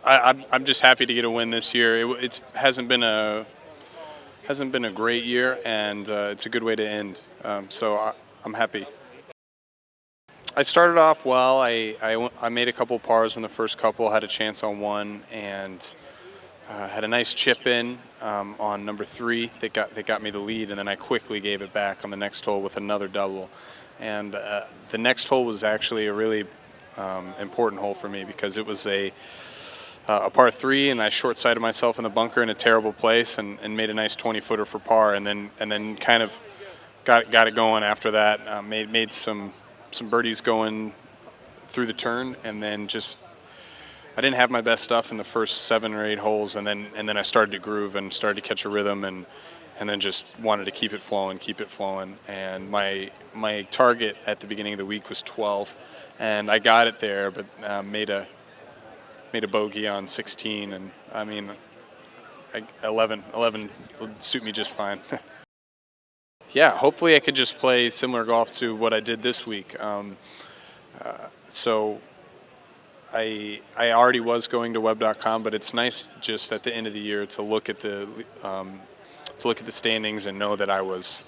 I'm just happy to get a win this year. It's hasn't been a great year, and it's a good way to end. I'm happy. I started off well. I made a couple pars in the first couple, had a chance on one, and had a nice chip in on number three that got me the lead, and then I quickly gave it back on the next hole with another double. And the next hole was actually a really important hole for me because it was a par three, and I short-sided myself in the bunker in a terrible place, and made a nice 20-footer for par, and then kind of got it going after that. Made some birdies going through the turn, and then just I didn't have my best stuff in the first 7 or 8 holes, and then I started to groove and started to catch a rhythm, and then just wanted to keep it flowing. And my target at the beginning of the week was 12, and I got it there, but made a bogey on 16, and I mean, 11 would suit me just fine. Yeah, hopefully I could just play similar golf to what I did this week. So I already was going to web.com, but it's nice just at the end of the year to look at the standings and know that I was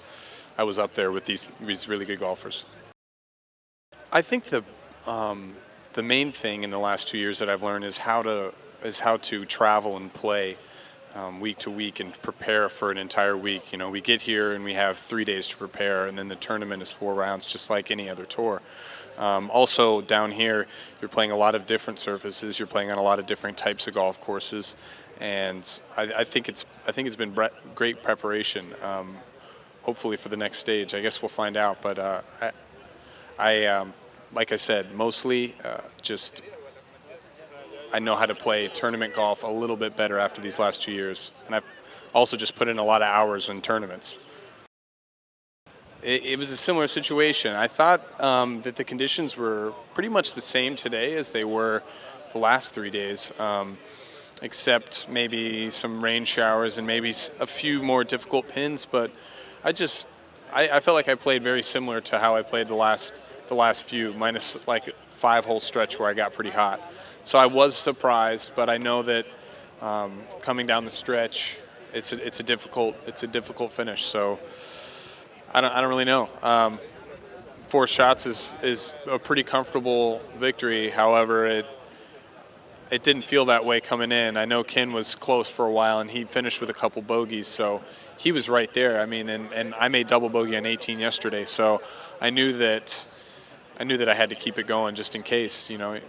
up there with these really good golfers. I think the main thing in the last 2 years that I've learned is how to travel and play week to week and prepare for an entire week. You know, we get here and we have 3 days to prepare, and then the tournament is 4 rounds, just like any other tour. Also, down here, you're playing a lot of different surfaces. You're playing on a lot of different types of golf courses, and I think it's been great preparation. Hopefully for the next stage, I guess we'll find out. But like I said, mostly just I know how to play tournament golf a little bit better after these last 2 years, and I've also just put in a lot of hours in tournaments. It was a similar situation. I thought that the conditions were pretty much the same today as they were the last 3 days, except maybe some rain showers and maybe a few more difficult pins. But I felt like I played very similar to how I played the last few, minus like a 5-hole stretch where I got pretty hot. So I was surprised, but I know that coming down the stretch, it's a difficult finish. So I don't really know. 4 shots is a pretty comfortable victory. However, it didn't feel that way coming in. I know Ken was close for a while, and he finished with a couple bogeys, so he was right there. I mean, and I made double bogey on 18 yesterday, so I knew that I had to keep it going just in case. You know,